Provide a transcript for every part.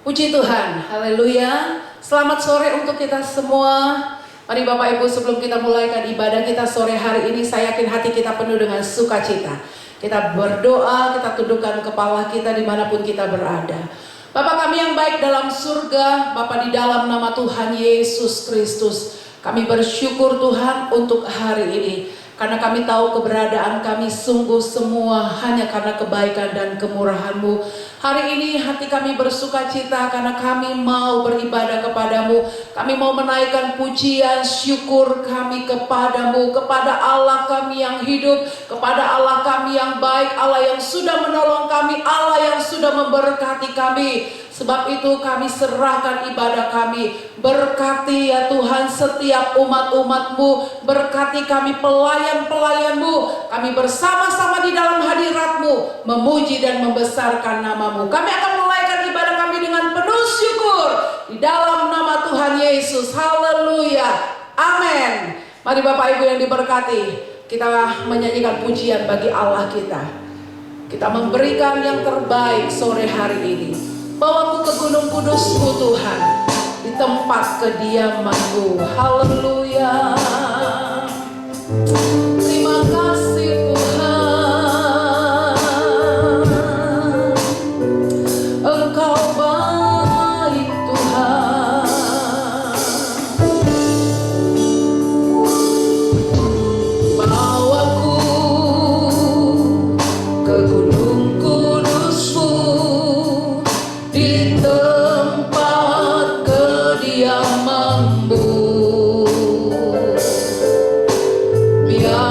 Puji Tuhan, haleluya. Selamat sore untuk kita semua. Mari Bapak Ibu, sebelum kita mulaikan ibadah kita sore hari ini, saya yakin hati kita penuh dengan sukacita. Kita berdoa, kita tundukkan kepala kita dimanapun kita berada. Bapa kami yang baik dalam surga, Bapa di dalam nama Tuhan Yesus Kristus, kami bersyukur Tuhan untuk hari ini. Karena kami tahu keberadaan kami sungguh semua hanya karena kebaikan dan kemurahan-Mu. Hari ini hati kami bersuka cita karena kami mau beribadah kepadamu. Kami mau menaikkan pujian syukur kami kepadamu, kepada Allah kami yang hidup, kepada Allah kami yang baik, Allah yang sudah menolong kami, Allah yang sudah memberkati kami. Sebab itu kami serahkan ibadah kami. Berkati ya Tuhan setiap umat-umat-Mu. Berkati kami pelayan-pelayan-Mu. Kami bersama-sama di dalam hadirat-Mu, memuji dan membesarkan nama-Mu. Kami akan menaikkan ibadah kami dengan penuh syukur di dalam nama Tuhan Yesus. Haleluya. Amin. Mari Bapak Ibu yang diberkati, kita menyanyikan pujian bagi Allah kita. Kita memberikan yang terbaik sore hari ini. Bawaku ke gunung kudusku Tuhan, di tempat kediamanmu. Haleluya. Terima kasih Tuhan, Engkau baik Tuhan. Bawaku ke gunung kudusmu, di tempat kediamanmu. Biar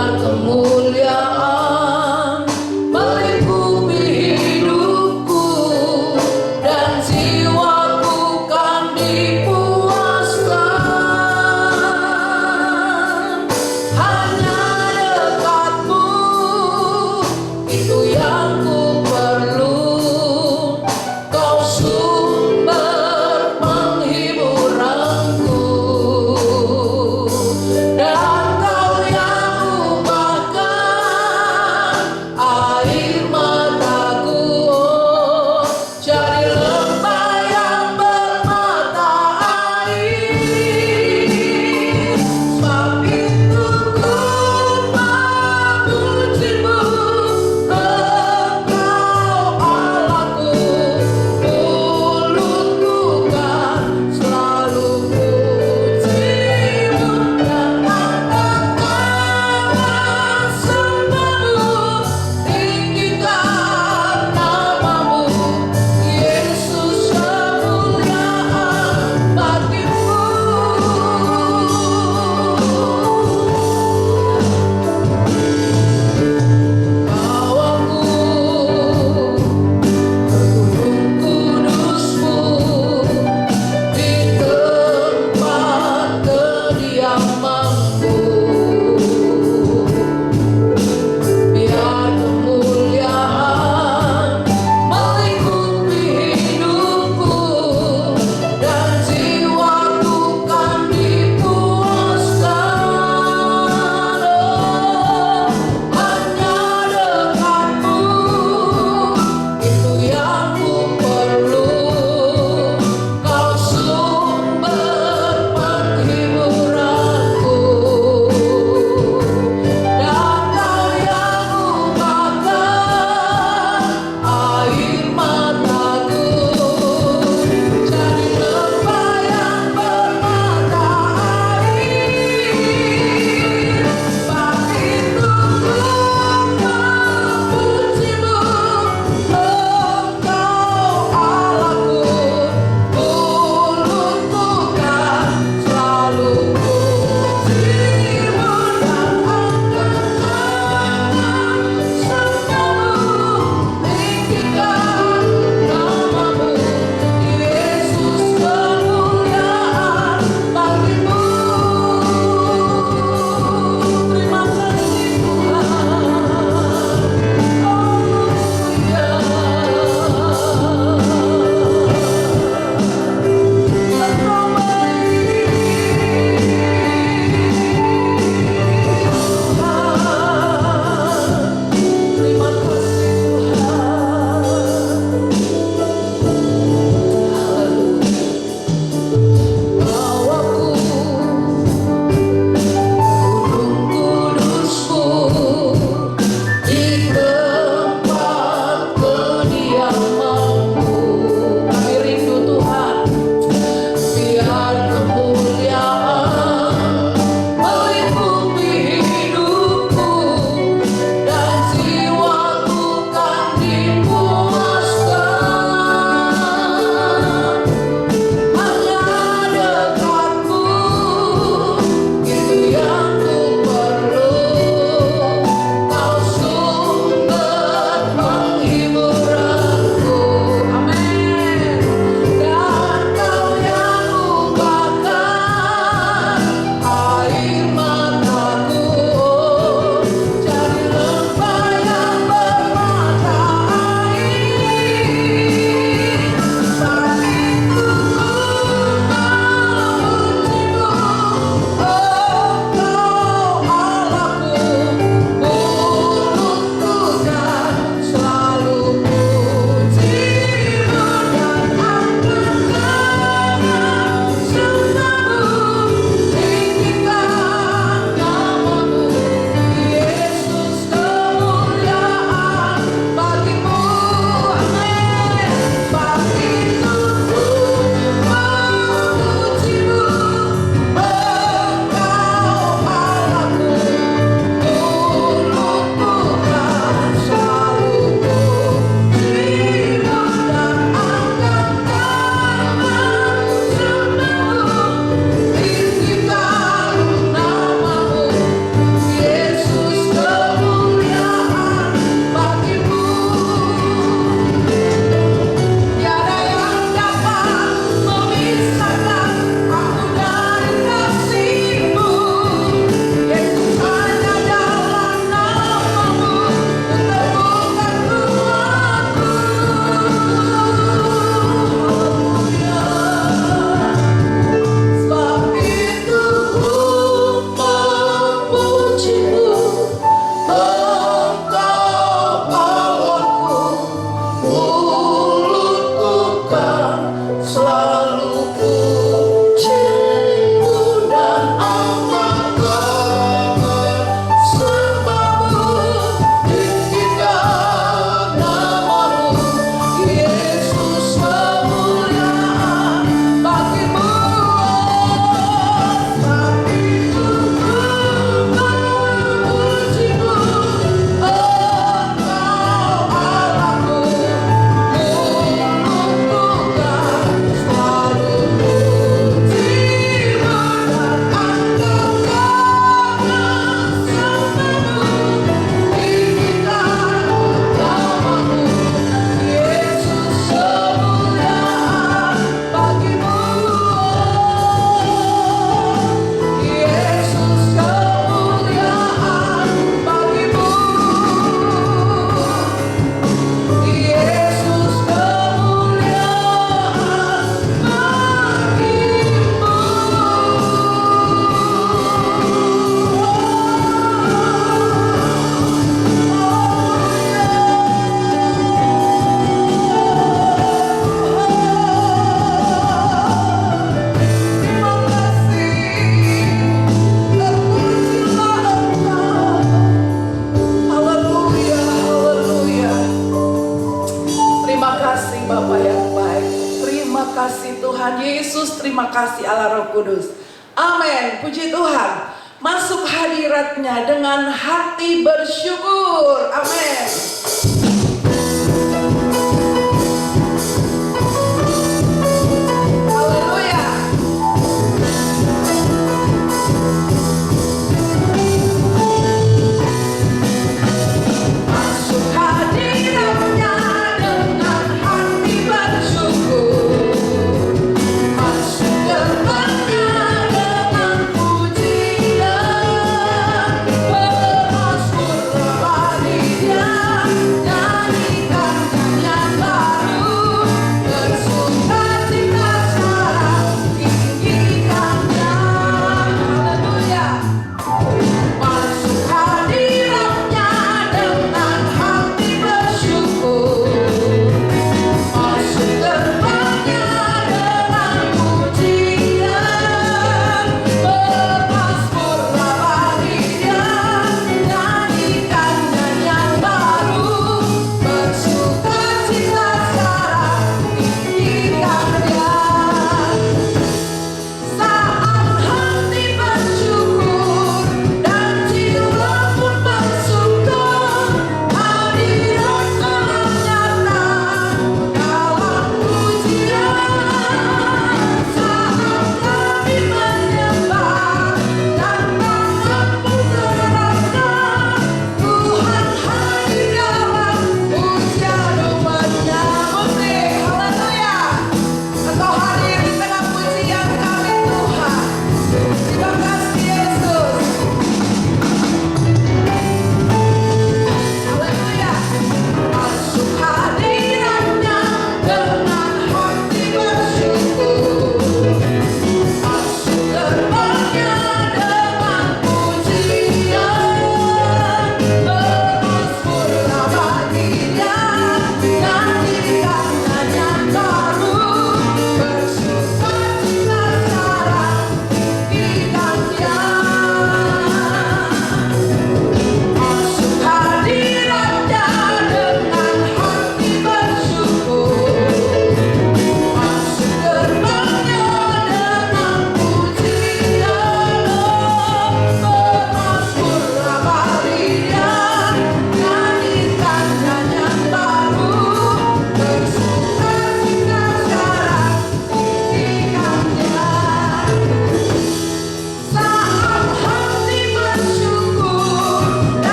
Yesus. Terima kasih Allah Roh Kudus. Amin. Puji Tuhan. Masuk hadiratnya dengan hati bersyukur. Amin.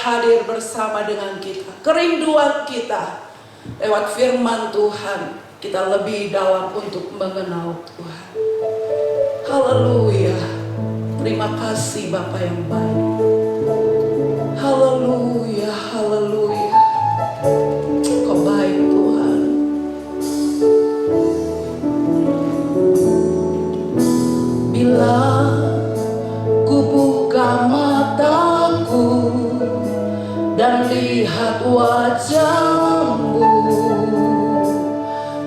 hadir bersama dengan kita. Kerinduan kita lewat firman Tuhan, kita lebih dalam untuk mengenal Tuhan. Haleluya. Terima kasih Bapa yang baik. Haleluya, haleluya. Kau baik Tuhan. Bila ku buka mataku dan lihat wajah-Mu,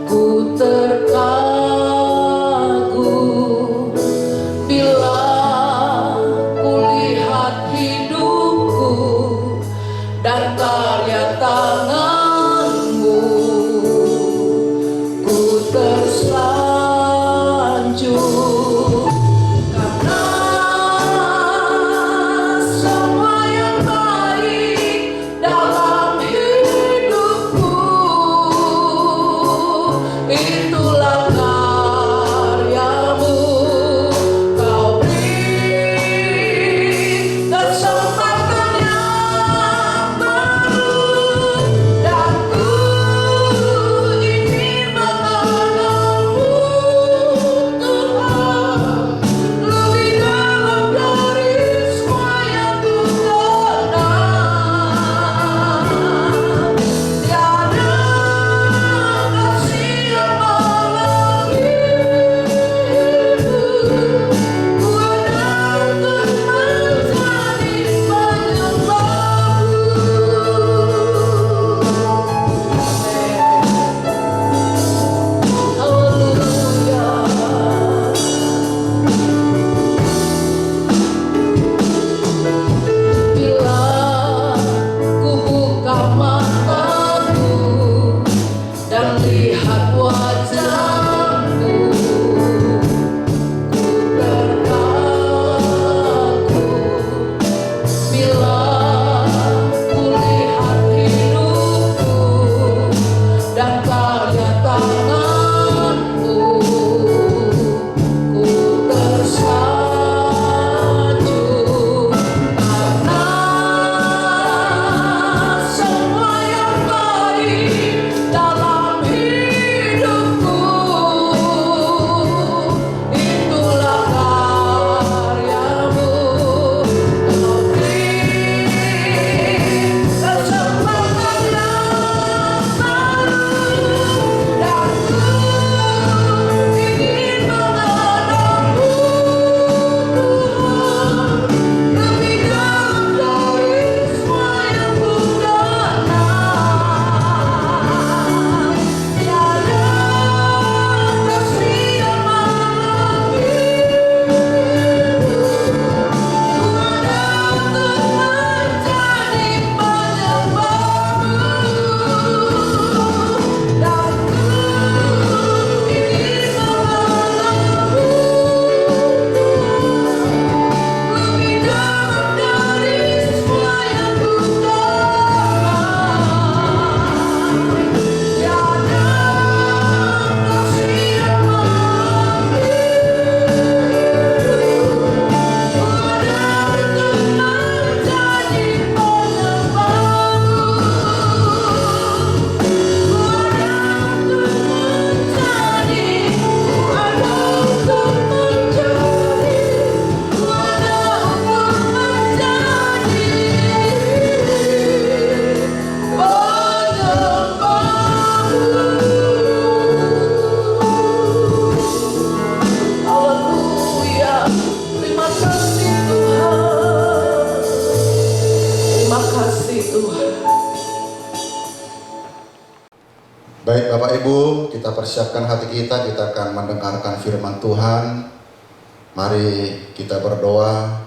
ku terkagum. Bila ku lihat hidupku dan Baik Bapak Ibu, kita persiapkan hati kita akan mendengarkan firman Tuhan. Mari kita berdoa.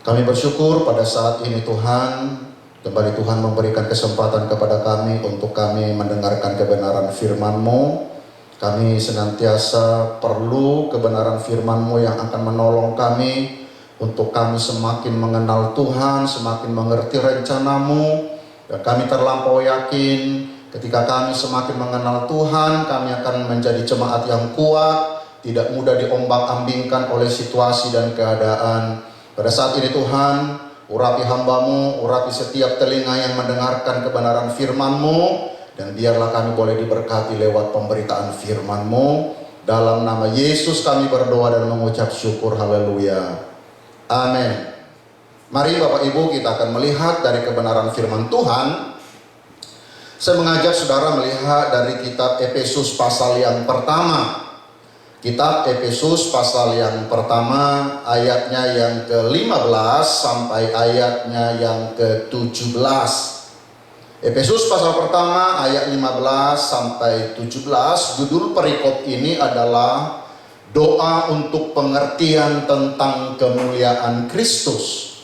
Kami bersyukur pada saat ini Tuhan, kembali Tuhan memberikan kesempatan kepada kami untuk kami mendengarkan kebenaran firman-Mu. Kami senantiasa perlu kebenaran firman-Mu yang akan menolong kami untuk kami semakin mengenal Tuhan, semakin mengerti rencana-Mu. Dan kami terlampau yakin ketika kami semakin mengenal Tuhan, kami akan menjadi jemaat yang kuat, tidak mudah diombang-ambingkan oleh situasi dan keadaan. Pada saat ini Tuhan, urapi hamba-Mu, urapi setiap telinga yang mendengarkan kebenaran firman-Mu, dan biarlah kami boleh diberkati lewat pemberitaan firman-Mu. Dalam nama Yesus kami berdoa dan mengucap syukur, haleluya. Amin. Mari Bapak Ibu, kita akan melihat dari kebenaran firman Tuhan. Saya mengajak saudara melihat dari kitab Efesus pasal yang pertama. Kitab Efesus pasal yang pertama, ayatnya yang ke-15 sampai ayatnya yang ke-17. Efesus pasal pertama ayat 15 sampai 17. Judul perikop ini adalah doa untuk pengertian tentang kemuliaan Kristus.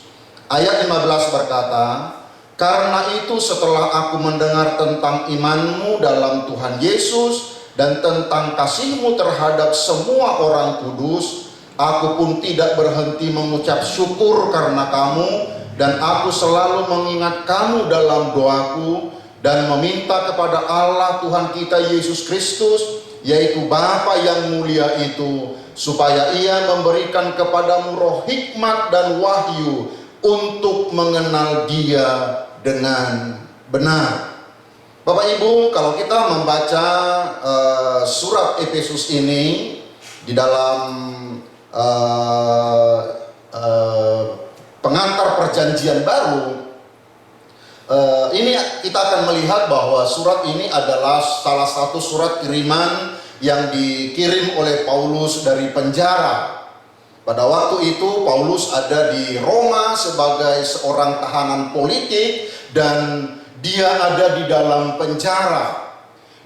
Ayat 15 berkata, "Karena itu setelah aku mendengar tentang iman-Mu dalam Tuhan Yesus dan tentang kasih-Mu terhadap semua orang kudus, aku pun tidak berhenti mengucap syukur karena kamu, dan aku selalu mengingat kamu dalam doaku dan meminta kepada Allah Tuhan kita Yesus Kristus, yaitu Bapa yang mulia itu, supaya Ia memberikan kepadamu roh hikmat dan wahyu untuk mengenal Dia dengan benar." Bapak Ibu, kalau kita membaca surat Efesus ini di dalam pengantar perjanjian baru, ini kita akan melihat bahwa surat ini adalah salah satu surat kiriman yang dikirim oleh Paulus dari penjara. Pada waktu itu Paulus ada di Roma sebagai seorang tahanan politik dan dia ada di dalam penjara.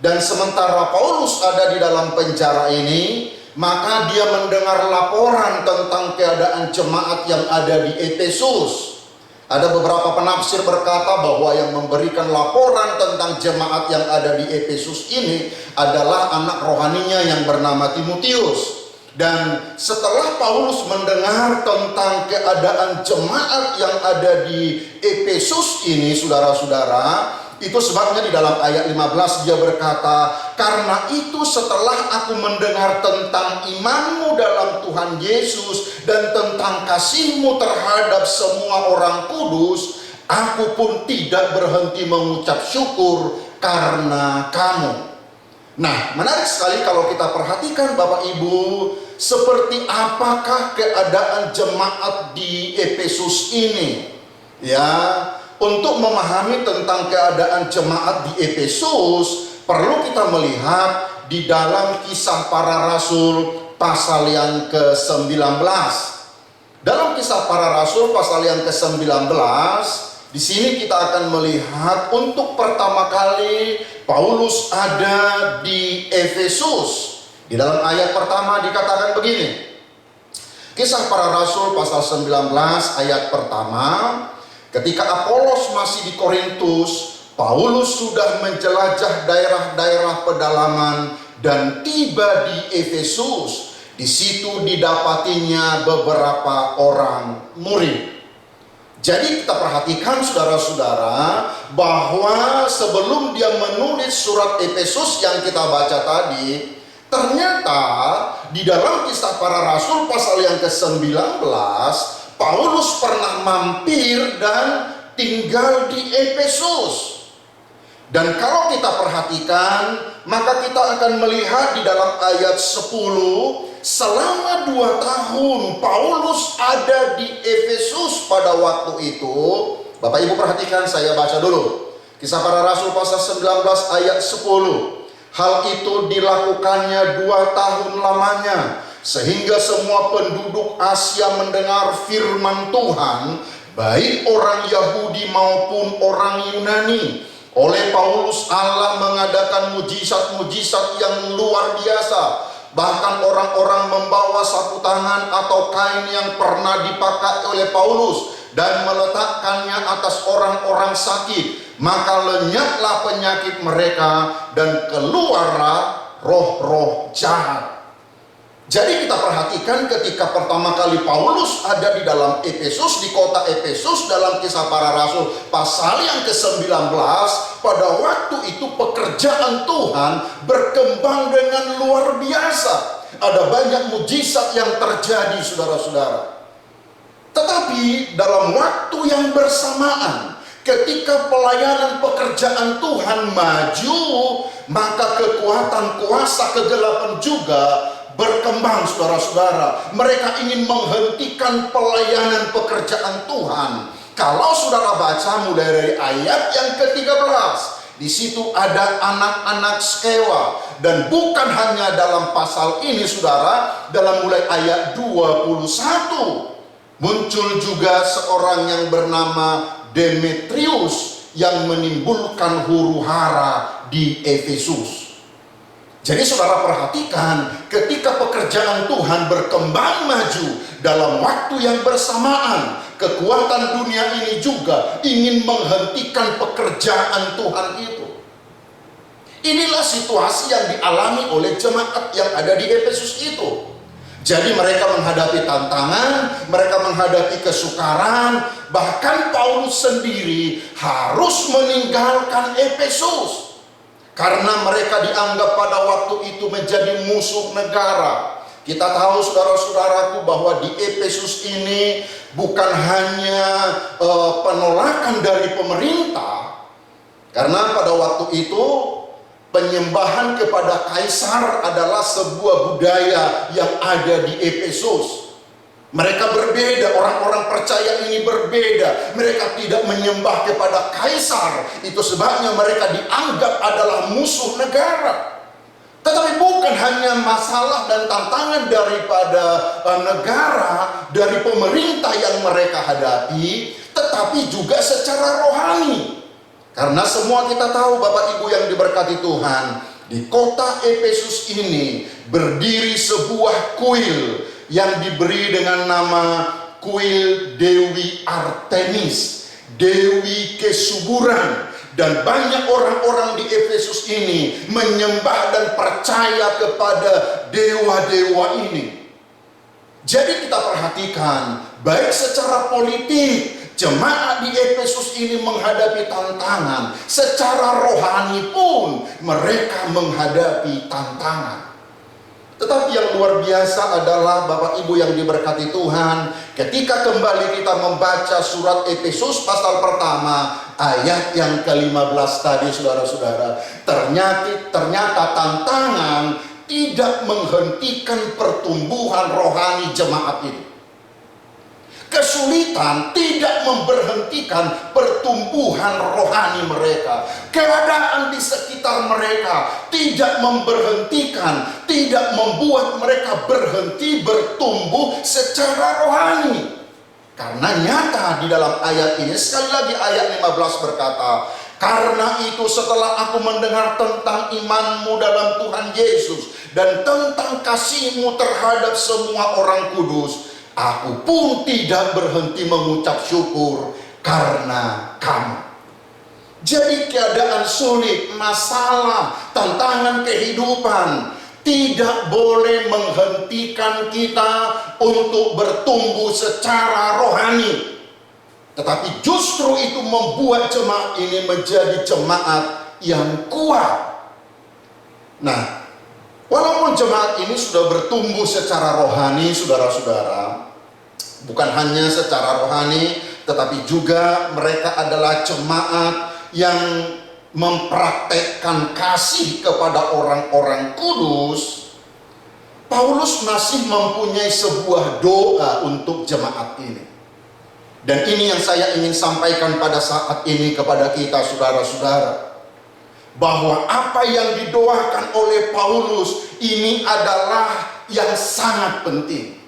Dan sementara Paulus ada di dalam penjara ini, maka dia mendengar laporan tentang keadaan jemaat yang ada di Efesus. Ada beberapa penafsir berkata bahwa yang memberikan laporan tentang jemaat yang ada di Efesus ini adalah anak rohaninya yang bernama Timotius. Dan setelah Paulus mendengar tentang keadaan jemaat yang ada di Efesus ini, saudara-saudara, itu sebabnya di dalam ayat 15 dia berkata, "Karena itu setelah aku mendengar tentang iman-Mu dalam Tuhan Yesus dan tentang kasih-Mu terhadap semua orang kudus, aku pun tidak berhenti mengucap syukur karena kamu." Nah, menarik sekali kalau kita perhatikan Bapak Ibu, seperti apakah keadaan jemaat di Efesus ini. Ya, untuk memahami tentang keadaan jemaat di Efesus, perlu kita melihat di dalam Kisah Para Rasul pasal yang ke-19. Dalam Kisah Para Rasul pasal yang ke-19, di sini kita akan melihat untuk pertama kali Paulus ada di Efesus. Di dalam ayat pertama dikatakan begini. Kisah Para Rasul pasal 19 ayat pertama, ketika Apolos masih di Korintus, Paulus sudah menjelajah daerah-daerah pedalaman dan tiba di Efesus. Di situ didapatinya beberapa orang murid. Jadi kita perhatikan saudara-saudara bahwa sebelum dia menulis surat Efesus yang kita baca tadi, ternyata di dalam Kisah Para Rasul pasal yang ke-19, Paulus pernah mampir dan tinggal di Efesus. Dan kalau kita perhatikan, maka kita akan melihat di dalam ayat 10, selama 2 tahun Paulus ada di Efesus pada waktu itu. Bapak Ibu perhatikan, saya baca dulu. Kisah Para Rasul pasal 19 ayat 10. Hal itu dilakukannya 2 tahun lamanya, sehingga semua penduduk Asia mendengar firman Tuhan, baik orang Yahudi maupun orang Yunani. Oleh Paulus, Allah mengadakan mujizat-mujizat yang luar biasa. Bahkan orang-orang membawa sapu tangan atau kain yang pernah dipakai oleh Paulus dan meletakkannya atas orang-orang sakit, maka lenyaplah penyakit mereka dan keluarlah roh-roh jahat. Jadi kita perhatikan ketika pertama kali Paulus ada di dalam Efesus, di kota Efesus, dalam Kisah Para Rasul pasal yang ke-19, pada waktu itu pekerjaan Tuhan berkembang dengan luar biasa. Ada banyak mujizat yang terjadi, saudara-saudara. Tetapi dalam waktu yang bersamaan, ketika pelayanan pekerjaan Tuhan maju, maka kekuatan kuasa kegelapan juga berkembang, saudara-saudara. Mereka ingin menghentikan pelayanan pekerjaan Tuhan. Kalau saudara baca mulai dari ayat yang ke-13, di situ ada anak-anak Skewa. Dan bukan hanya dalam pasal ini, saudara, dalam mulai ayat 21 muncul juga seorang yang bernama Demetrius yang menimbulkan huru-hara di Efesus. Jadi saudara perhatikan, ketika pekerjaan Tuhan berkembang maju dalam waktu yang bersamaan, kekuatan dunia ini juga ingin menghentikan pekerjaan Tuhan itu. Inilah situasi yang dialami oleh jemaat yang ada di Efesus itu. Jadi mereka menghadapi tantangan, mereka menghadapi kesukaran, bahkan Paulus sendiri harus meninggalkan Efesus. Karena mereka dianggap pada waktu itu menjadi musuh negara. Kita tahu, saudara-saudaraku, bahwa di Efesus ini bukan hanya penolakan dari pemerintah. Karena pada waktu itu penyembahan kepada kaisar adalah sebuah budaya yang ada di Efesus. Mereka berbeda, orang-orang percaya ini berbeda. Mereka tidak menyembah kepada kaisar. Itu sebabnya mereka dianggap adalah musuh negara. Tetapi bukan hanya masalah dan tantangan daripada negara, dari pemerintah yang mereka hadapi, tetapi juga secara rohani. Karena semua kita tahu, Bapak Ibu yang diberkati Tuhan, di kota Efesus ini berdiri sebuah kuil yang diberi dengan nama kuil Dewi Artemis, Dewi Kesuburan. Dan banyak orang-orang di Efesus ini menyembah dan percaya kepada dewa-dewa ini. Jadi kita perhatikan, baik secara politik, jemaat di Efesus ini menghadapi tantangan. Secara rohani pun mereka menghadapi tantangan. Tetapi yang luar biasa adalah Bapak Ibu yang diberkati Tuhan, ketika kembali kita membaca surat Efesus pasal pertama ayat yang ke-15 tadi, saudara-saudara, ternyata tantangan tidak menghentikan pertumbuhan rohani jemaat ini. Kesulitan tidak memberhentikan pertumbuhan rohani mereka. Keadaan di sekitar mereka tidak memberhentikan, tidak membuat mereka berhenti bertumbuh secara rohani. Karena nyata di dalam ayat ini, sekali lagi ayat 15 berkata, karena itu setelah aku mendengar tentang imanmu dalam Tuhan Yesus dan tentang kasihmu terhadap semua orang kudus, aku pun tidak berhenti mengucap syukur karena kamu. Jadi keadaan sulit, masalah, tantangan kehidupan tidak boleh menghentikan kita untuk bertumbuh secara rohani. Tetapi justru itu membuat jemaat ini menjadi jemaat yang kuat. Nah, walaupun jemaat ini sudah bertumbuh secara rohani, saudara-saudara, bukan hanya secara rohani, tetapi juga mereka adalah jemaat yang mempraktekkan kasih kepada orang-orang kudus. Paulus masih mempunyai sebuah doa untuk jemaat ini. Dan ini yang saya ingin sampaikan pada saat ini kepada kita, saudara-saudara, bahwa apa yang didoakan oleh Paulus ini adalah yang sangat penting.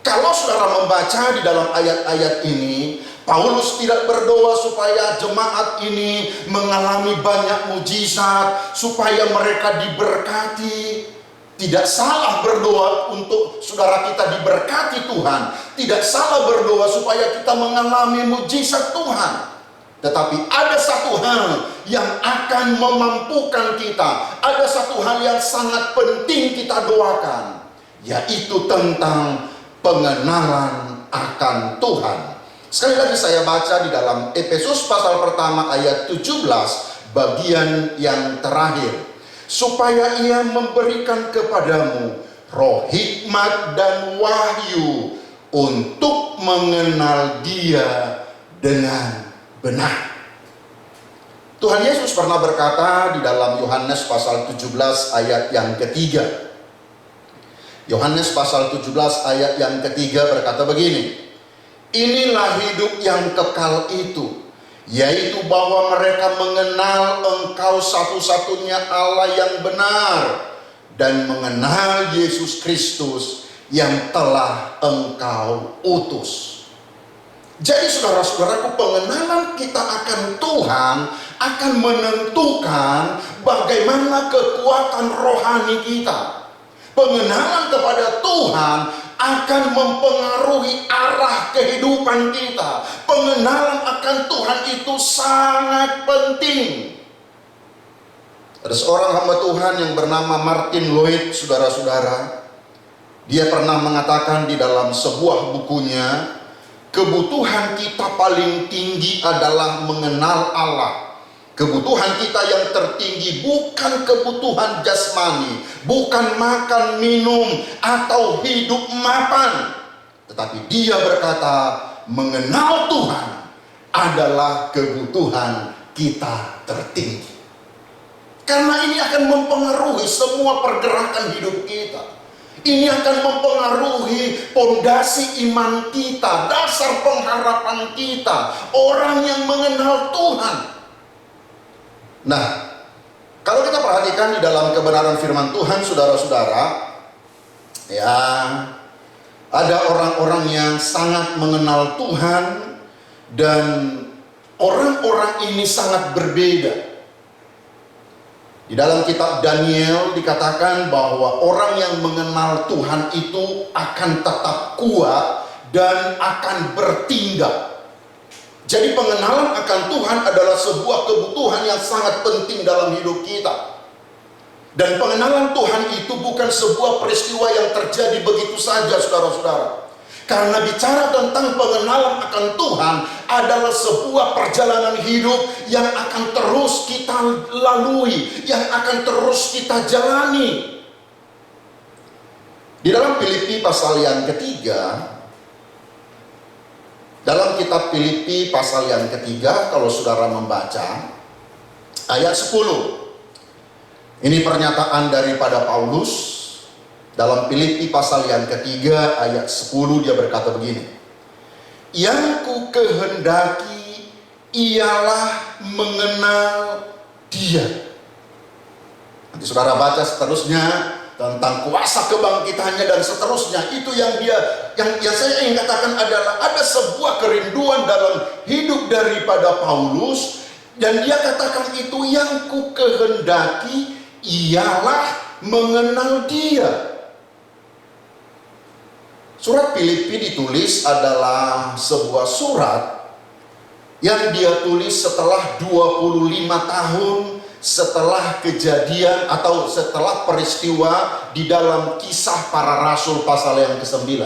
Kalau saudara membaca di dalam ayat-ayat ini, Paulus tidak berdoa supaya jemaat ini mengalami banyak mujizat, supaya mereka diberkati. Tidak salah berdoa untuk saudara kita diberkati Tuhan. Tidak salah berdoa supaya kita mengalami mujizat Tuhan. Tetapi ada satu hal yang akan memampukan kita. Ada satu hal yang sangat penting kita doakan, yaitu tentang pengenalan akan Tuhan. Sekali lagi saya baca di dalam Efesus pasal pertama ayat 17 bagian yang terakhir. Supaya ia memberikan kepadamu roh hikmat dan wahyu untuk mengenal Dia dengan benar. Tuhan Yesus pernah berkata di dalam Yohanes pasal 17 ayat yang ketiga. Yohanes pasal 17 ayat yang ketiga berkata begini. Inilah hidup yang kekal itu, yaitu bahwa mereka mengenal Engkau satu-satunya Allah yang benar, dan mengenal Yesus Kristus yang telah Engkau utus. Jadi saudara-saudaraku, pengenalan kita akan Tuhan akan menentukan bagaimana kekuatan rohani kita. Pengenalan kepada Tuhan akan mempengaruhi arah kehidupan kita. Pengenalan akan Tuhan itu sangat penting. Ada seorang hamba Tuhan yang bernama Martin Lloyd, saudara-saudara. Dia pernah mengatakan di dalam sebuah bukunya, kebutuhan kita paling tinggi adalah mengenal Allah. Kebutuhan kita yang tertinggi bukan kebutuhan jasmani, bukan makan, minum, atau hidup mapan. Tetapi dia berkata, mengenal Tuhan adalah kebutuhan kita tertinggi. Karena ini akan mempengaruhi semua pergerakan hidup kita. Ini akan mempengaruhi pondasi iman kita, dasar pengharapan kita, orang yang mengenal Tuhan. Nah, kalau kita perhatikan di dalam kebenaran firman Tuhan, saudara-saudara, ya, ada orang-orang yang sangat mengenal Tuhan, dan orang-orang ini sangat berbeda. Di dalam kitab Daniel dikatakan bahwa orang yang mengenal Tuhan itu akan tetap kuat dan akan bertindak. Jadi pengenalan akan Tuhan adalah sebuah kebutuhan yang sangat penting dalam hidup kita. Dan pengenalan Tuhan itu bukan sebuah peristiwa yang terjadi begitu saja, saudara-saudara. Karena bicara tentang pengenalan akan Tuhan adalah sebuah perjalanan hidup yang akan terus kita lalui, yang akan terus kita jalani. Di dalam Filipi pasal yang ketiga, dalam kitab Filipi pasal yang ketiga, kalau saudara membaca ayat 10, ini pernyataan daripada Paulus. Dalam Filipi pasal yang ketiga ayat 10 dia berkata begini, yang ku kehendaki ialah mengenal Dia. Nanti saudara baca seterusnya tentang kuasa kebangkitannya dan seterusnya. Itu yang saya ingin katakan adalah ada sebuah kerinduan dalam hidup daripada Paulus, dan dia katakan itu yang ku kehendaki ialah mengenal Dia. Surat Filipi ditulis adalah sebuah surat yang dia tulis setelah 25 tahun setelah kejadian atau setelah peristiwa di dalam Kisah Para Rasul pasal yang ke-9.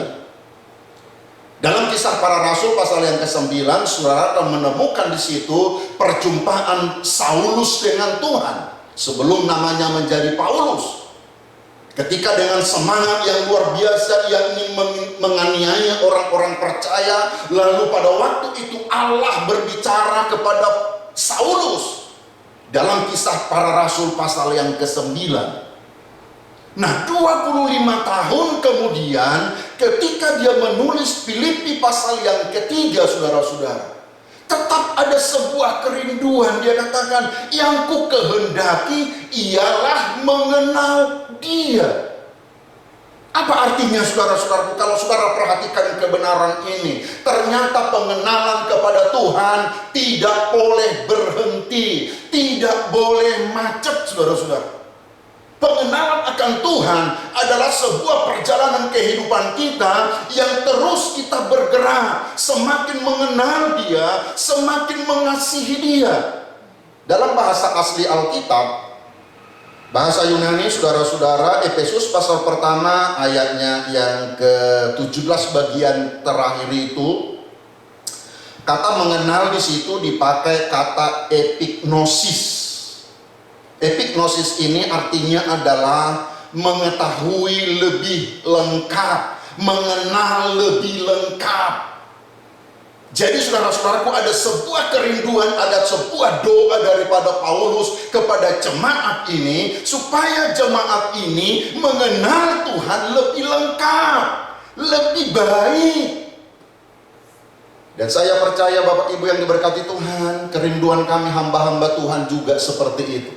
Dalam Kisah Para Rasul pasal yang ke-9, saudara akan menemukan di situ perjumpaan Saulus dengan Tuhan sebelum namanya menjadi Paulus. Ketika dengan semangat yang luar biasa ia ingin menganiaya orang-orang percaya, lalu pada waktu itu Allah berbicara kepada Saulus dalam Kisah Para Rasul pasal yang ke-9. Nah, 25 tahun kemudian ketika dia menulis Filipi pasal yang ketiga, saudara-saudara, tetap ada sebuah kerinduan. Dia katakan, yang ku kehendaki ialah mengenal Dia. Apa artinya saudara-saudaraku kalau saudara perhatikan kebenaran ini? Ternyata pengenalan kepada Tuhan tidak boleh berhenti, tidak boleh macet saudara-saudara. Pengenalan akan Tuhan adalah sebuah perjalanan kehidupan kita yang terus kita bergerak. Semakin mengenal Dia, semakin mengasihi Dia. Dalam bahasa asli Alkitab, bahasa Yunani, saudara-saudara, Efesus pasal pertama ayatnya yang ke-17 bagian terakhir itu, kata mengenal di situ dipakai kata epignosis. Epignosis ini artinya adalah mengetahui lebih lengkap, mengenal lebih lengkap. Jadi saudara-saudaraku, ada sebuah kerinduan, ada sebuah doa daripada Paulus kepada jemaat ini, supaya jemaat ini mengenal Tuhan lebih lengkap, lebih baik. Dan saya percaya Bapak Ibu yang diberkati Tuhan, kerinduan kami hamba-hamba Tuhan juga seperti itu.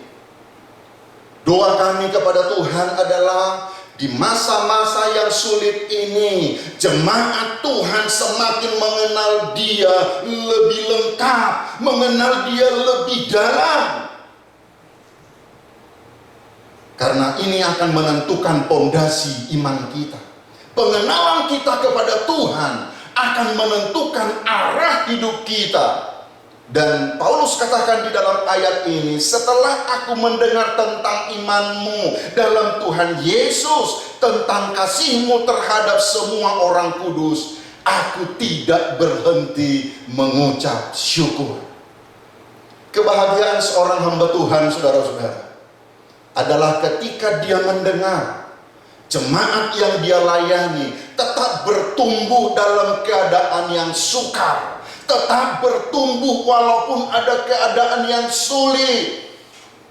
Doa kami kepada Tuhan adalah di masa-masa yang sulit ini, jemaat Tuhan semakin mengenal Dia lebih lengkap, mengenal Dia lebih dalam. Karena ini akan menentukan pondasi iman kita. Pengenalan kita kepada Tuhan akan menentukan arah hidup kita. Dan Paulus katakan di dalam ayat ini, setelah aku mendengar tentang imanmu dalam Tuhan Yesus, tentang kasihmu terhadap semua orang kudus, aku tidak berhenti mengucap syukur. Kebahagiaan seorang hamba Tuhan, saudara-saudara, adalah ketika dia mendengar jemaat yang dia layani tetap bertumbuh dalam keadaan yang sukar, tetap bertumbuh walaupun ada keadaan yang sulit.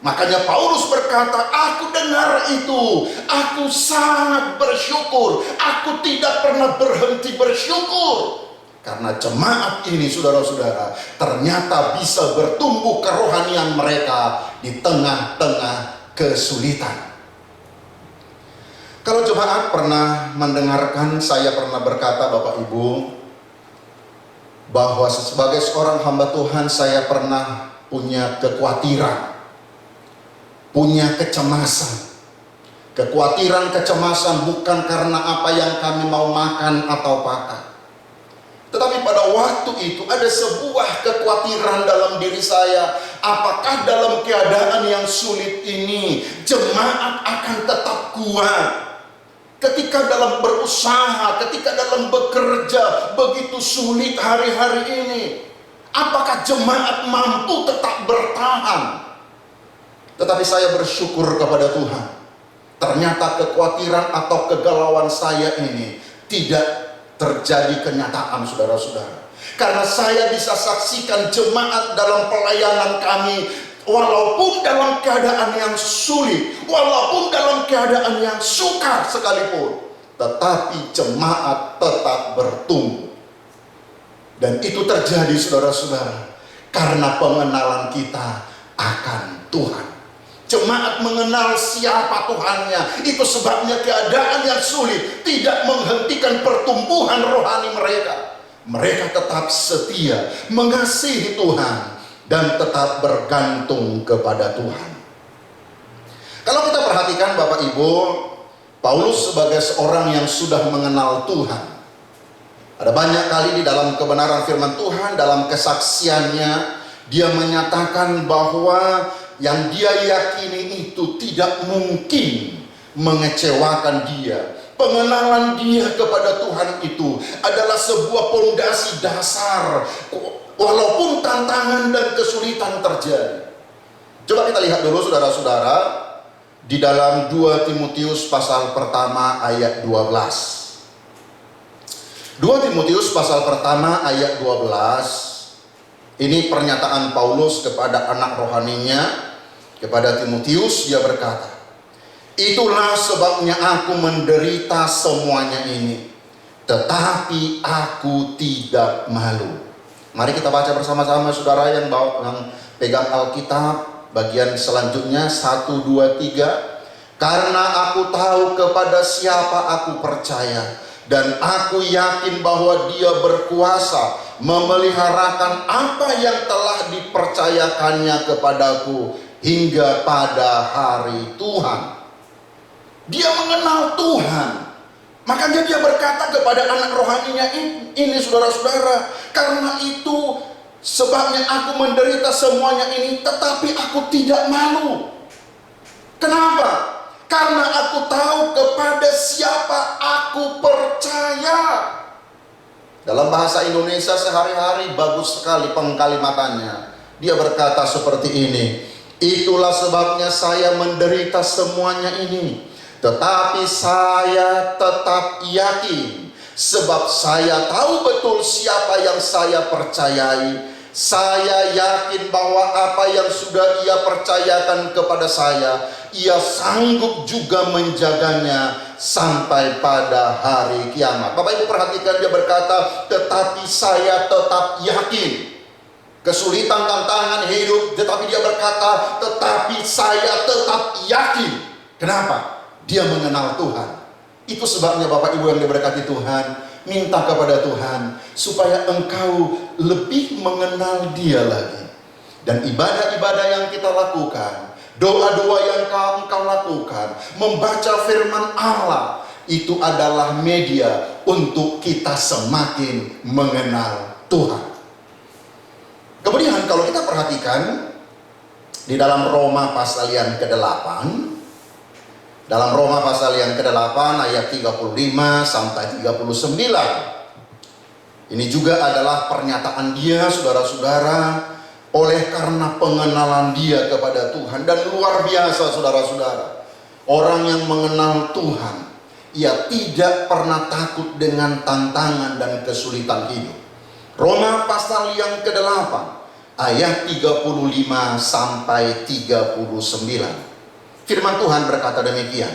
Makanya Paulus berkata, aku dengar itu, aku sangat bersyukur, aku tidak pernah berhenti bersyukur. Karena jemaat ini, saudara-saudara, ternyata bisa bertumbuh kerohanian mereka di tengah-tengah kesulitan. Kalau jemaat pernah mendengarkan, saya pernah berkata Bapak Ibu, bahwa sebagai seorang hamba Tuhan saya pernah punya kekhawatiran, punya kecemasan. Kekhawatiran, kecemasan bukan karena apa yang kami mau makan atau pakai, tetapi pada waktu itu ada sebuah kekhawatiran dalam diri saya. Apakah dalam keadaan yang sulit ini jemaat akan tetap kuat? Ketika dalam berusaha, ketika dalam bekerja begitu sulit hari-hari ini, apakah jemaat mampu tetap bertahan? Tetapi saya bersyukur kepada Tuhan. Ternyata kekhawatiran atau kegalauan saya ini tidak terjadi kenyataan, saudara-saudara. Karena saya bisa saksikan jemaat dalam pelayanan kami, walaupun dalam keadaan yang sulit, walaupun dalam keadaan yang sukar sekalipun, tetapi jemaat tetap bertumbuh. Dan itu terjadi, saudara-saudara, karena pengenalan kita akan Tuhan. Jemaat mengenal siapa Tuhannya. Itu sebabnya keadaan yang sulit tidak menghentikan pertumbuhan rohani mereka. Mereka tetap setia mengasihi Tuhan dan tetap bergantung kepada Tuhan. Kalau kita perhatikan Bapak Ibu, Paulus sebagai seorang yang sudah mengenal Tuhan, ada banyak kali di dalam kebenaran firman Tuhan, dalam kesaksiannya, dia menyatakan bahwa yang dia yakini itu tidak mungkin mengecewakan dia. Pengenalan dia kepada Tuhan itu adalah sebuah pondasi dasar walaupun tantangan dan kesulitan terjadi. Coba kita lihat dulu saudara-saudara di dalam 2 Timotius pasal pertama ayat 12. 2 Timotius pasal pertama ayat 12. Ini pernyataan Paulus kepada anak rohaninya, kepada Timotius. Dia berkata, itulah sebabnya aku menderita semuanya ini, tetapi aku tidak malu. Mari kita baca bersama-sama saudara yang pegang Alkitab, bagian selanjutnya 1, 2, 3. Karena aku tahu kepada siapa aku percaya, dan aku yakin bahwa Dia berkuasa memeliharakan apa yang telah dipercayakannya kepadaku hingga pada hari Tuhan. Dia mengenal Tuhan. Makanya dia berkata kepada anak rohaninya ini, saudara-saudara, karena itu sebabnya aku menderita semuanya ini, tetapi aku tidak malu. Kenapa? Karena aku tahu kepada siapa aku percaya. Dalam bahasa Indonesia sehari-hari bagus sekali pengkalimatannya. Dia berkata seperti ini, itulah sebabnya saya menderita semuanya ini, tetapi saya tetap yakin, sebab saya tahu betul siapa yang saya percayai. Saya yakin bahwa apa yang sudah Ia percayakan kepada saya, Ia sanggup juga menjaganya sampai pada hari kiamat. Bapak Ibu perhatikan, dia berkata, tetapi saya tetap yakin. Kesulitan, tantangan hidup, tetapi dia berkata, tetapi saya tetap yakin. Kenapa? Dia mengenal Tuhan. Itu sebabnya Bapak Ibu yang diberkati Tuhan, minta kepada Tuhan supaya engkau lebih mengenal Dia lagi. Dan ibadah-ibadah yang kita lakukan, doa-doa yang engkau lakukan, membaca firman Allah, itu adalah media untuk kita semakin mengenal Tuhan. Kemudian kalau kita perhatikan di dalam Roma pasal yang ke-8, dalam Roma pasal yang ke-8 ayat 35 sampai 39. Ini juga adalah pernyataan dia, saudara-saudara, oleh karena pengenalan dia kepada Tuhan. Dan luar biasa, saudara-saudara, orang yang mengenal Tuhan, ia tidak pernah takut dengan tantangan dan kesulitan hidup. Roma pasal yang ke-8 ayat 35 sampai 39. Firman Tuhan berkata demikian,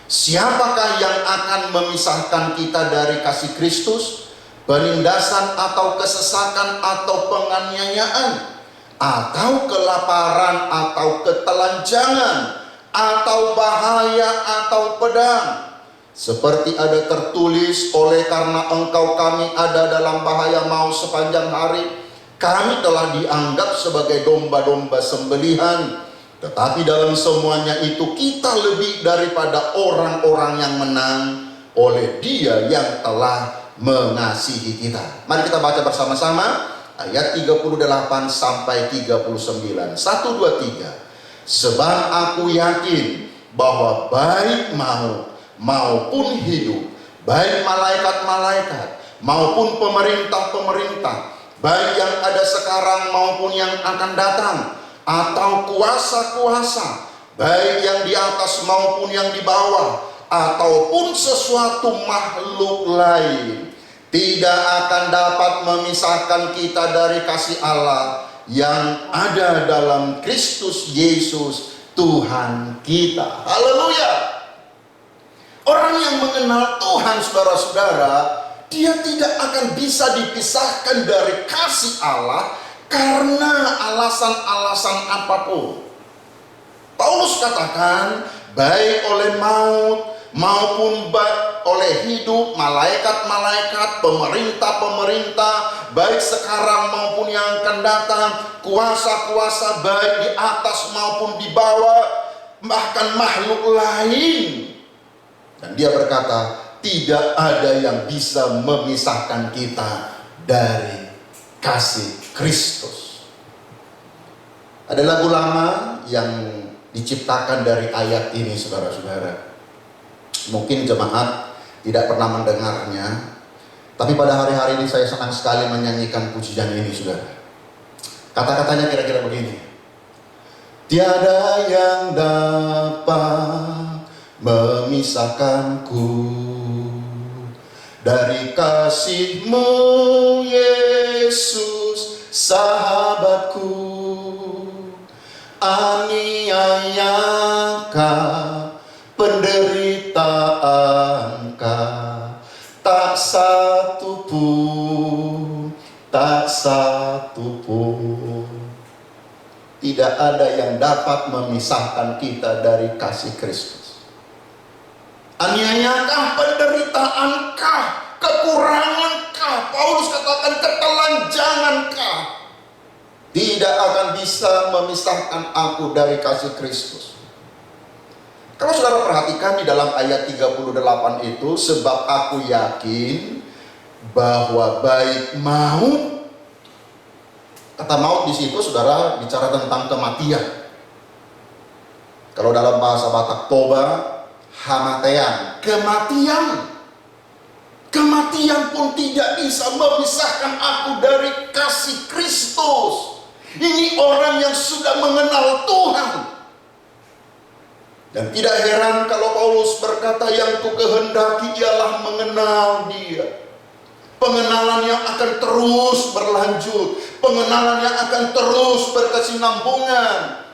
siapakah yang akan memisahkan kita dari kasih Kristus? Penindasan atau kesesakan atau penganiayaan, atau kelaparan atau ketelanjangan, atau bahaya atau pedang? Seperti ada tertulis, oleh karena engkau kami ada dalam bahaya maut sepanjang hari. Kami telah dianggap sebagai domba-domba sembelihan. Tetapi dalam semuanya itu kita lebih daripada orang-orang yang menang oleh Dia yang telah mengasihi kita. Mari kita baca bersama-sama ayat 38 sampai 39. 1, 2, 3. Sebab aku yakin bahwa baik maut maupun hidup, baik malaikat-malaikat maupun pemerintah-pemerintah, baik yang ada sekarang maupun yang akan datang, atau kuasa-kuasa, baik yang di atas maupun yang di bawah, ataupun sesuatu makhluk lain, tidak akan dapat memisahkan kita dari kasih Allah yang ada dalam Kristus Yesus Tuhan kita. Haleluya. Orang yang mengenal Tuhan, saudara-saudara, dia tidak akan bisa dipisahkan dari kasih Allah karena alasan-alasan apapun. Paulus katakan, baik oleh maut maupun oleh hidup, malaikat-malaikat, pemerintah-pemerintah, baik sekarang maupun yang akan datang, kuasa-kuasa baik di atas maupun di bawah, bahkan makhluk lain. Dan dia berkata, tidak ada yang bisa memisahkan kita dari kasih Kristus. Ada lagu lama yang diciptakan dari ayat ini, saudara-saudara. Mungkin jemaat tidak pernah mendengarnya, tapi pada hari-hari ini saya senang sekali menyanyikan pujian ini, saudara. Kata-katanya kira-kira begini. Tiada yang dapat memisahkanku dari kasih-Mu, Yesus, sahabatku. Aniayakah, penderitaanKah, tak satu pun, tak satu pun. Tidak ada yang dapat memisahkan kita dari kasih Kristus. Aniayakah, penderitaankah, kekurangankah? Paulus katakan ketelanjangankah? Tidak akan bisa memisahkan aku dari kasih Kristus. Kalau saudara perhatikan di dalam ayat 38 itu, sebab aku yakin bahwa baik maut. Kata maut di situ saudara bicara tentang kematian. Kalau dalam bahasa Batak Toba, hamatean, kematian. Kematian pun tidak bisa memisahkan aku dari kasih Kristus. Ini orang yang sudah mengenal Tuhan. Dan tidak heran kalau Paulus berkata, yang ku kehendaki ialah mengenal Dia. Pengenalan yang akan terus berlanjut, pengenalan yang akan terus berkesinambungan.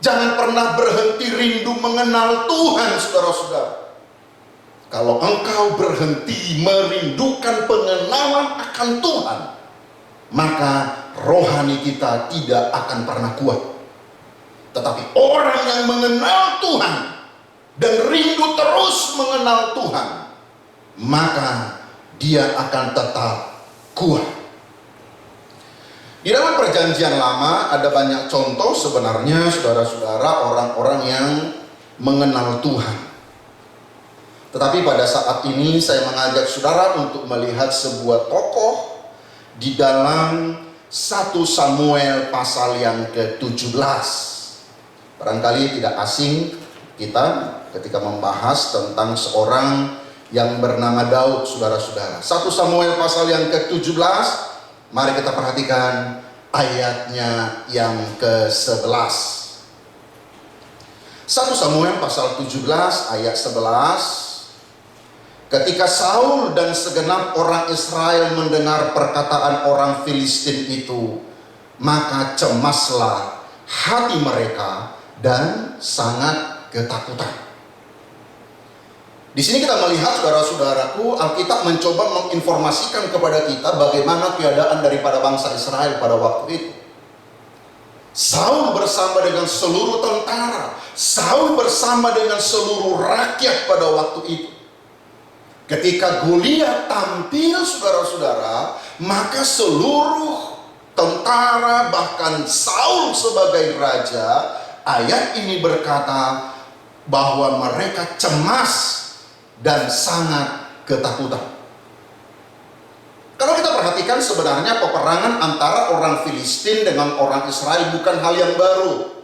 Jangan pernah berhenti rindu mengenal Tuhan, saudara-saudara. Kalau engkau berhenti merindukan pengenalan akan Tuhan, maka rohani kita tidak akan pernah kuat. Tetapi orang yang mengenal Tuhan dan rindu terus mengenal Tuhan, maka dia akan tetap kuat. Di dalam perjanjian lama ada banyak contoh sebenarnya, saudara-saudara, orang-orang yang mengenal Tuhan. Tetapi pada saat ini saya mengajak saudara untuk melihat sebuah tokoh di dalam 1 Samuel pasal yang ke-17. Barangkali tidak asing kita ketika membahas tentang seorang yang bernama Daud, saudara-saudara. 1 Samuel pasal yang ke-17, mari kita perhatikan ayatnya yang ke-11. 1 Samuel pasal 17 ayat 11. Ketika Saul dan segenap orang Israel mendengar perkataan orang Filistin itu, maka cemaslah hati mereka dan sangat ketakutan. Di sini kita melihat, saudara-saudaraku, Alkitab mencoba menginformasikan kepada kita bagaimana keadaan daripada bangsa Israel pada waktu itu. Saul bersama dengan seluruh tentara, Saul bersama dengan seluruh rakyat pada waktu itu. Ketika Goliat tampil, saudara-saudara, maka seluruh tentara, bahkan Saul sebagai raja, ayat ini berkata bahwa mereka cemas dan sangat ketakutan. Kalau kita perhatikan, sebenarnya peperangan antara orang Filistin dengan orang Israel bukan hal yang baru.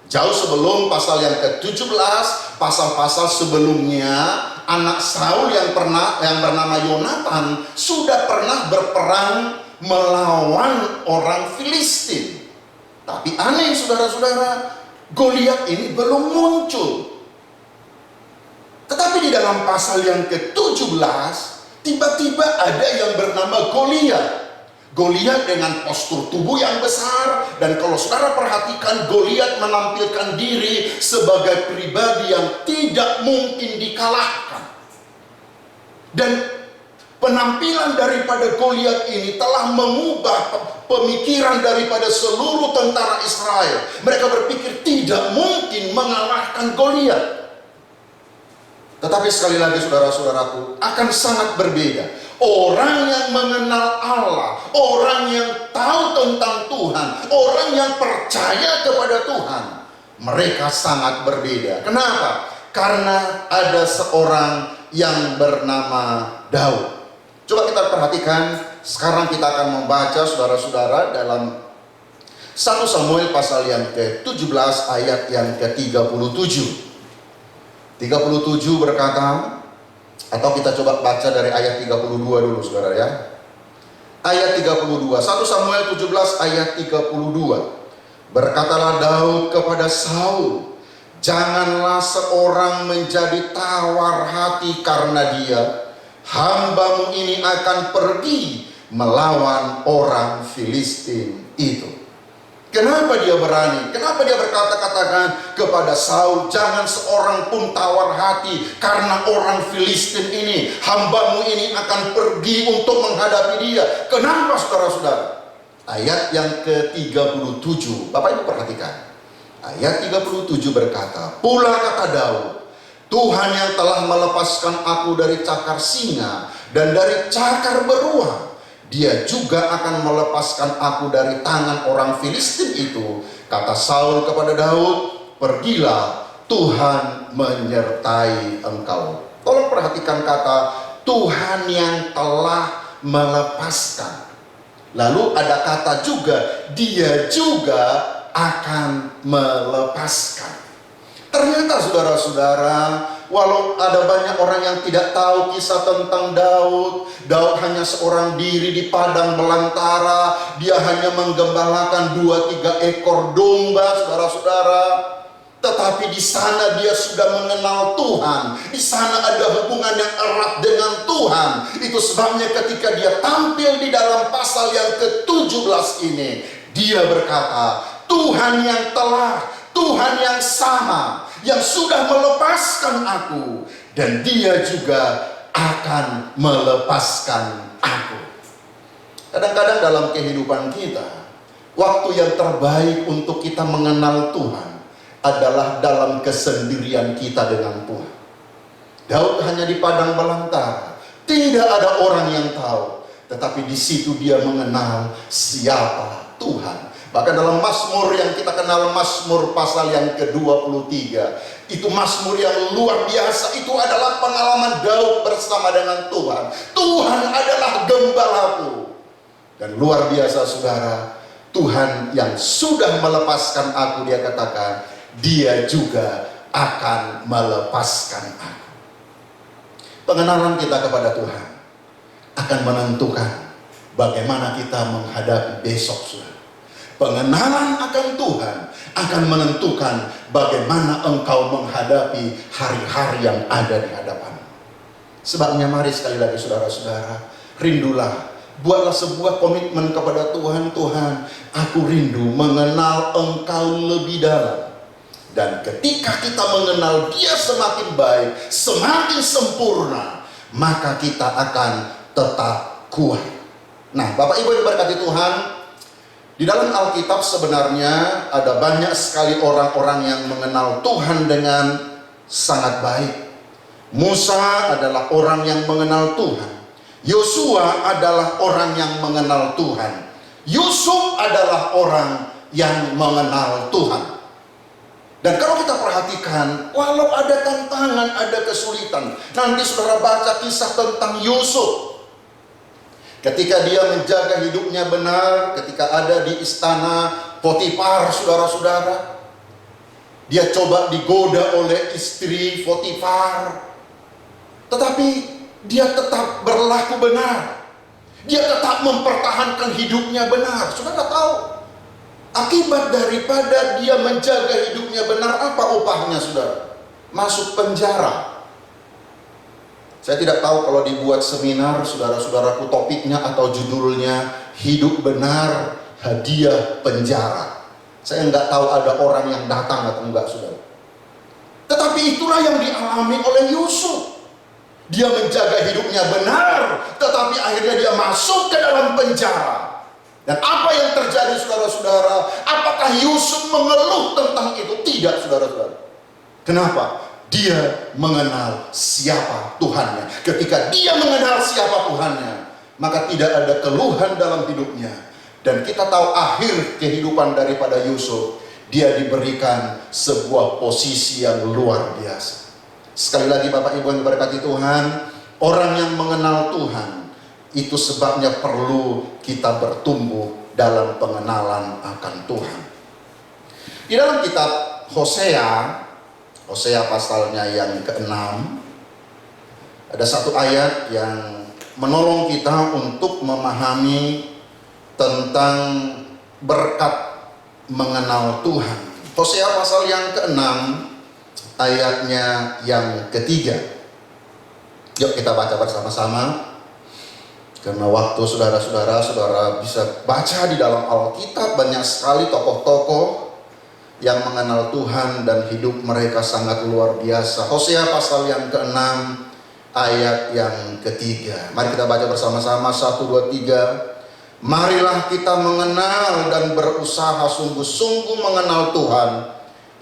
Jauh sebelum pasal yang ke-17, pasal-pasal sebelumnya, anak Saul yang bernama Yonatan sudah pernah berperang melawan orang Filistin. Tapi aneh, saudara-saudara, Goliat ini belum muncul. Tetapi di dalam pasal yang ke-17, tiba-tiba ada yang bernama Goliat. Goliat dengan postur tubuh yang besar, dan kalau saudara perhatikan, Goliat menampilkan diri sebagai pribadi yang tidak mungkin dikalahkan. Dan penampilan daripada Goliat ini telah mengubah pemikiran daripada seluruh tentara Israel. Mereka berpikir tidak mungkin mengalahkan Goliat. Tetapi sekali lagi, saudara-saudaraku, akan sangat berbeda. Orang yang mengenal Allah, orang yang tahu tentang Tuhan, orang yang percaya kepada Tuhan, mereka sangat berbeda. Kenapa? Karena ada seorang yang bernama Daud. Coba kita perhatikan, sekarang kita akan membaca, saudara-saudara, dalam 1 Samuel pasal yang ke-17 ayat yang ke-37. 37 berkata, atau kita coba baca dari ayat 32 dulu, saudara ya. Ayat 32, 1 Samuel 17 ayat 32. Berkatalah Daud kepada Saul, janganlah seorang menjadi tawar hati karena dia. Hambamu ini akan pergi melawan orang Filistin itu. Kenapa dia berani? Kenapa dia berkata-katakan kepada Saul, jangan seorang pun tawar hati karena orang Filistin ini. Hambamu ini akan pergi untuk menghadapi dia. Kenapa, saudara-saudara? Ayat yang ke-37, Bapak Ibu perhatikan. Ayat 37 berkata, pula kata Daud, Tuhan yang telah melepaskan aku dari cakar singa dan dari cakar beruang, Dia juga akan melepaskan aku dari tangan orang Filistin itu. Kata Saul kepada Daud, pergilah, Tuhan menyertai engkau. Tolong perhatikan kata Tuhan yang telah melepaskan. Lalu ada kata juga, Dia juga akan melepaskan. Ternyata saudara-saudara, walau ada banyak orang yang tidak tahu kisah tentang Daud, Daud hanya seorang diri di padang belantara, dia hanya menggembalakan 2-3 ekor domba, saudara-saudara. Tetapi di sana dia sudah mengenal Tuhan. Di sana ada hubungan yang erat dengan Tuhan. Itu sebabnya ketika dia tampil di dalam pasal yang ke-17 ini, dia berkata, Tuhan yang telah, Tuhan yang sama, yang sudah melepaskan aku, dan Dia juga akan melepaskan aku. Kadang-kadang dalam kehidupan kita, waktu yang terbaik untuk kita mengenal Tuhan adalah dalam kesendirian kita dengan Tuhan. Daud hanya di padang belantara, tidak ada orang yang tahu, tetapi di situ dia mengenal siapa Tuhan. Bahkan dalam Mazmur yang kita kenal, Mazmur pasal yang ke-23, itu Mazmur yang luar biasa. Itu adalah pengalaman Daud bersama dengan Tuhan. Tuhan adalah gembalaku. Dan luar biasa saudara, Tuhan yang sudah melepaskan aku, dia katakan, Dia juga akan melepaskan aku. Pengenalan kita kepada Tuhan akan menentukan bagaimana kita menghadapi besok, saudara. Pengenalan akan Tuhan akan menentukan bagaimana engkau menghadapi hari-hari yang ada di hadapan. Sebabnya mari sekali lagi saudara-saudara, rindulah, buatlah sebuah komitmen kepada Tuhan. Tuhan, aku rindu mengenal engkau lebih dalam. Dan ketika kita mengenal Dia semakin baik, semakin sempurna, maka kita akan tetap kuat. Nah, Bapak Ibu yang diberkati Tuhan, di dalam Alkitab sebenarnya ada banyak sekali orang-orang yang mengenal Tuhan dengan sangat baik. Musa adalah orang yang mengenal Tuhan. Yosua adalah orang yang mengenal Tuhan. Yusuf adalah orang yang mengenal Tuhan. Dan kalau kita perhatikan, walau ada tantangan, ada kesulitan, nanti saudara baca kisah tentang Yusuf. Ketika dia menjaga hidupnya benar, ketika ada di istana Potifar, saudara-saudara, dia coba digoda oleh istri Potifar, tetapi dia tetap berlaku benar. Dia tetap mempertahankan hidupnya benar. Saudara tahu, akibat daripada dia menjaga hidupnya benar, apa upahnya, saudara? Masuk penjara. Saya tidak tahu kalau dibuat seminar, saudara-saudaraku, topiknya atau judulnya Hidup Benar, Hadiah Penjara. Saya nggak tahu ada orang yang datang atau enggak, saudara. Tetapi itulah yang dialami oleh Yusuf. Dia menjaga hidupnya benar, tetapi akhirnya dia masuk ke dalam penjara. Dan apa yang terjadi, saudara-saudara? Apakah Yusuf mengeluh tentang itu? Tidak, saudara-saudara. Kenapa? Dia mengenal siapa Tuhannya. Ketika dia mengenal siapa Tuhannya, maka tidak ada keluhan dalam hidupnya. Dan kita tahu akhir kehidupan daripada Yusuf, dia diberikan sebuah posisi yang luar biasa. Sekali lagi Bapak Ibu yang diberkati Tuhan, orang yang mengenal Tuhan, itu sebabnya perlu kita bertumbuh dalam pengenalan akan Tuhan. Di dalam kitab Hosea pasalnya yang ke-6, ada satu ayat yang menolong kita untuk memahami tentang berkat mengenal Tuhan. Hosea pasal yang ke-6, ayatnya yang ketiga. Yuk kita baca bersama-sama. Karena waktu saudara bisa baca di dalam Alkitab, banyak sekali tokoh-tokoh yang mengenal Tuhan dan hidup mereka sangat luar biasa. Hosea pasal yang ke-6 ayat yang ketiga. Mari kita baca bersama-sama, 1, 2, 3. Marilah kita mengenal dan berusaha sungguh-sungguh mengenal Tuhan.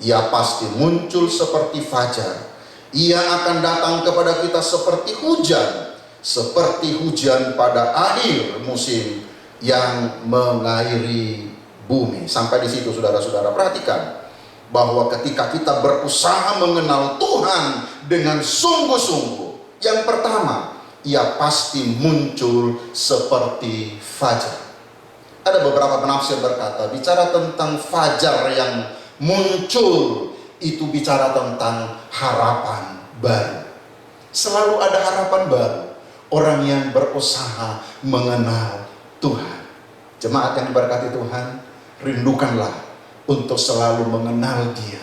Ia pasti muncul seperti fajar. Ia akan datang kepada kita seperti hujan pada akhir musim yang mengairi bumi. Sampai di situ saudara-saudara perhatikan bahwa ketika kita berusaha mengenal Tuhan dengan sungguh-sungguh, yang pertama, ia pasti muncul seperti fajar. Ada beberapa penafsir berkata, bicara tentang fajar yang muncul itu bicara tentang harapan baru. Selalu ada harapan baru. Orang yang berusaha mengenal Tuhan. Jemaat yang diberkati Tuhan, rindukanlah untuk selalu mengenal Dia,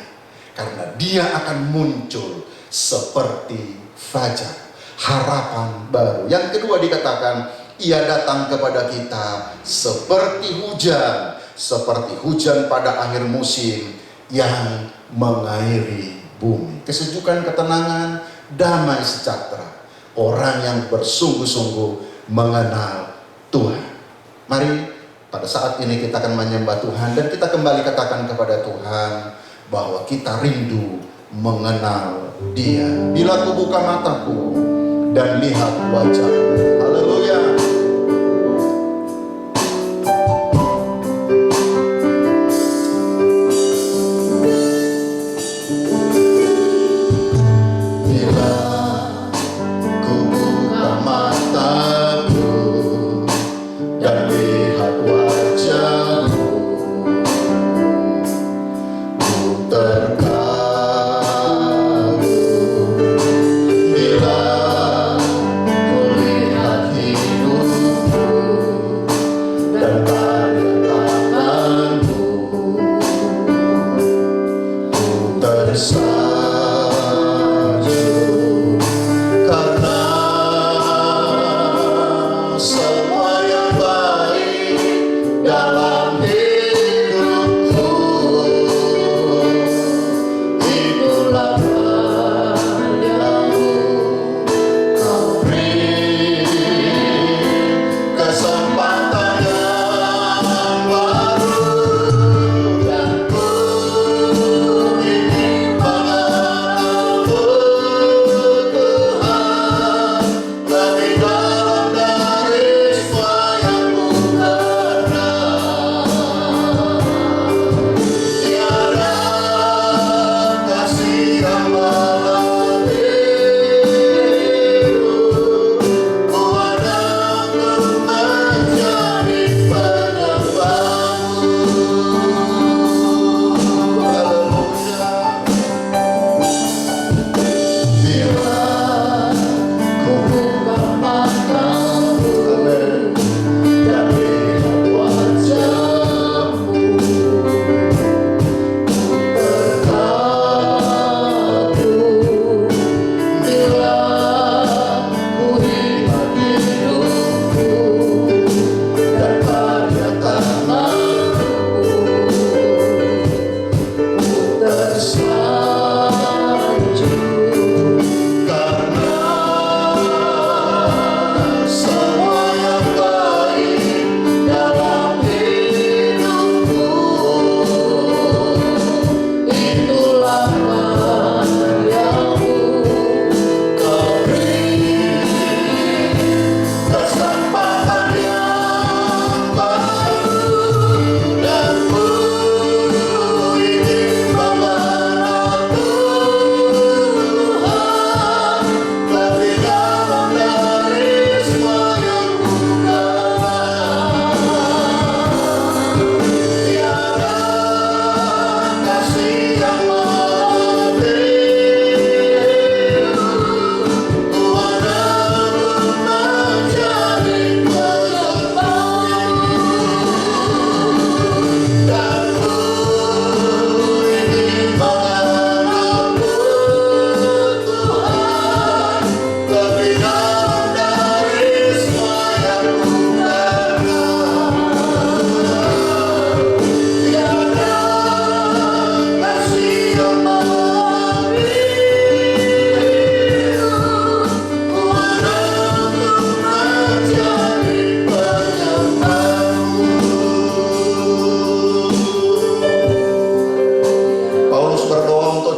karena Dia akan muncul seperti fajar, harapan baru. Yang kedua dikatakan, ia datang kepada kita seperti hujan pada akhir musim yang mengairi bumi. Kesejukan, ketenangan, damai sejahtera. Orang yang bersungguh-sungguh mengenal Tuhan. Mari pada saat ini kita akan menyembah Tuhan, dan kita kembali katakan kepada Tuhan bahwa kita rindu mengenal Dia. Bila ku buka mataku dan lihat wajah-Mu. Haleluya.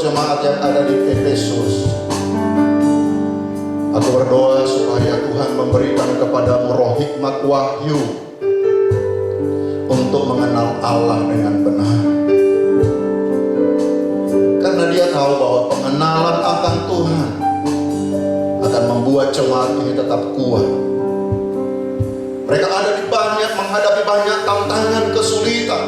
jemaat yang ada di Efesus. Aku berdoa supaya Tuhan memberikan kepadamu roh hikmat wahyu untuk mengenal Allah dengan benar. Karena dia tahu bahwa pengenalan akan Tuhan akan membuat jemaat ini tetap kuat. Mereka ada di menghadapi banyak tantangan, kesulitan.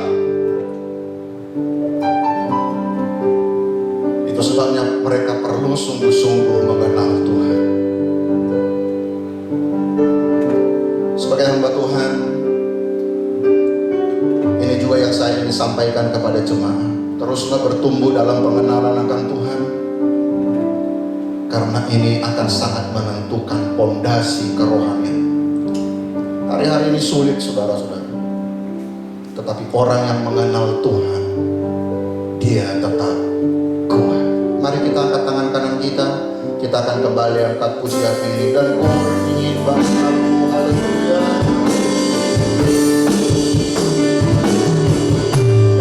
Itu sebabnya mereka perlu sungguh-sungguh mengenal Tuhan. Sebagai hamba Tuhan, ini juga yang saya ingin sampaikan kepada jemaat. Teruslah bertumbuh dalam pengenalan akan Tuhan, karena ini akan sangat menentukan pondasi kerohanian. Hari-hari ini sulit saudara-saudara, tetapi orang yang mengenal Tuhan, dia tetap kuat. Mari kita angkat tangan kanan kita akan kembali angkat pujian ini. Dan ku ingin bangsamu, haleluya.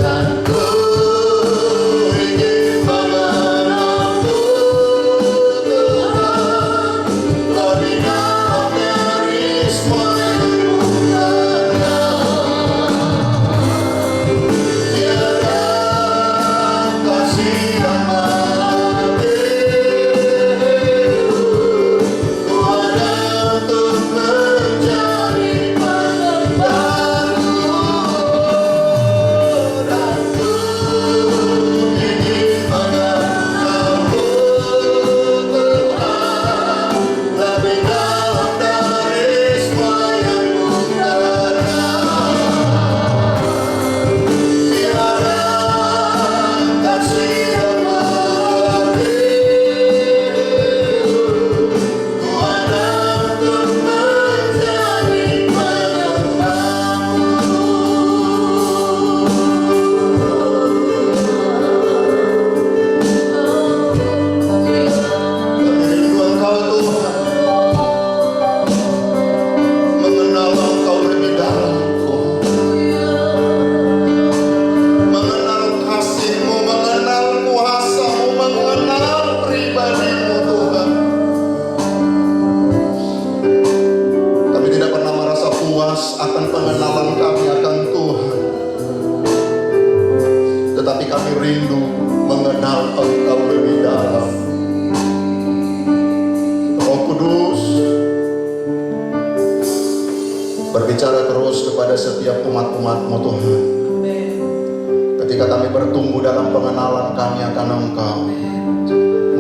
Dan ku ingin mengenalmu Tuhan, lebih dalam dari semua yang bukannya. Tiada kasih yang akan pengenalan kami akan Tuhan, tetapi kami rindu mengenal Engkau lebih dalam. Roh Kudus, berbicara terus kepada setiap umat-umat-Mu Tuhan. Ketika kami bertumbuh dalam pengenalan kami akan Engkau,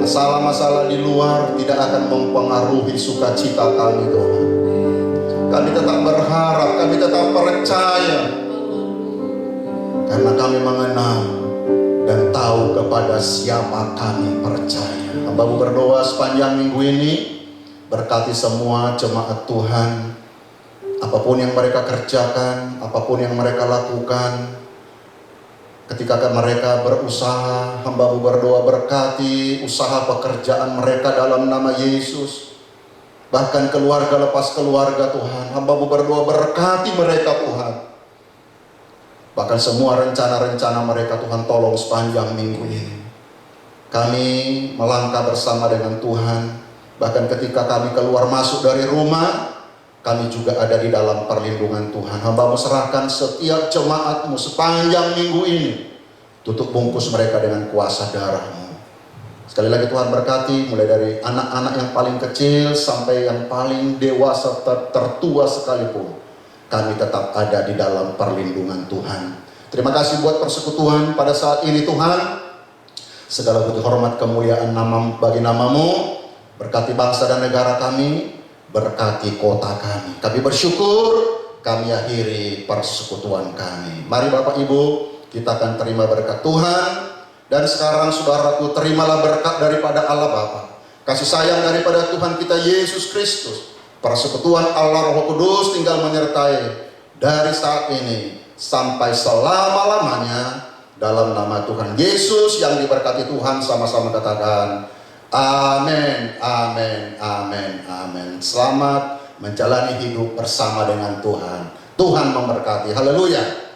masalah-masalah di luar tidak akan mempengaruhi sukacita kami Tuhan. Kami tetap berharap, kami tetap percaya, karena kami mengenal dan tahu kepada siapa kami percaya. Hamba-Mu berdoa sepanjang minggu ini, berkati semua jemaat Tuhan, apapun yang mereka kerjakan, apapun yang mereka lakukan. Ketika mereka berusaha, hamba-Mu berdoa berkati usaha pekerjaan mereka dalam nama Yesus. Bahkan keluarga lepas keluarga Tuhan, hamba-Mu berdoa berkati mereka Tuhan. Bahkan semua rencana-rencana mereka Tuhan tolong sepanjang minggu ini. Kami melangkah bersama dengan Tuhan. Bahkan ketika kami keluar masuk dari rumah, kami juga ada di dalam perlindungan Tuhan. Hamba-Mu serahkan setiap jemaat-Mu sepanjang minggu ini. Tutup bungkus mereka dengan kuasa darah-Mu. Sekali lagi Tuhan berkati, mulai dari anak-anak yang paling kecil sampai yang paling dewasa tertua sekalipun, kami tetap ada di dalam perlindungan Tuhan. Terima kasih buat persekutuan pada saat ini Tuhan. Segala puji hormat kemuliaan bagi nama-Mu. Berkati bangsa dan negara kami, berkati kota kami. Kami bersyukur, kami akhiri persekutuan kami. Mari Bapak Ibu, kita akan terima berkat Tuhan. Dan sekarang saudaraku, terimalah berkat daripada Allah Bapa, kasih sayang daripada Tuhan kita Yesus Kristus, persekutuan Allah Roh Kudus tinggal menyertai dari saat ini sampai selama-lamanya. Dalam nama Tuhan Yesus yang diberkati Tuhan, sama-sama katakan amin, amin, amin, amin. Selamat menjalani hidup bersama dengan Tuhan. Tuhan memberkati. Haleluya.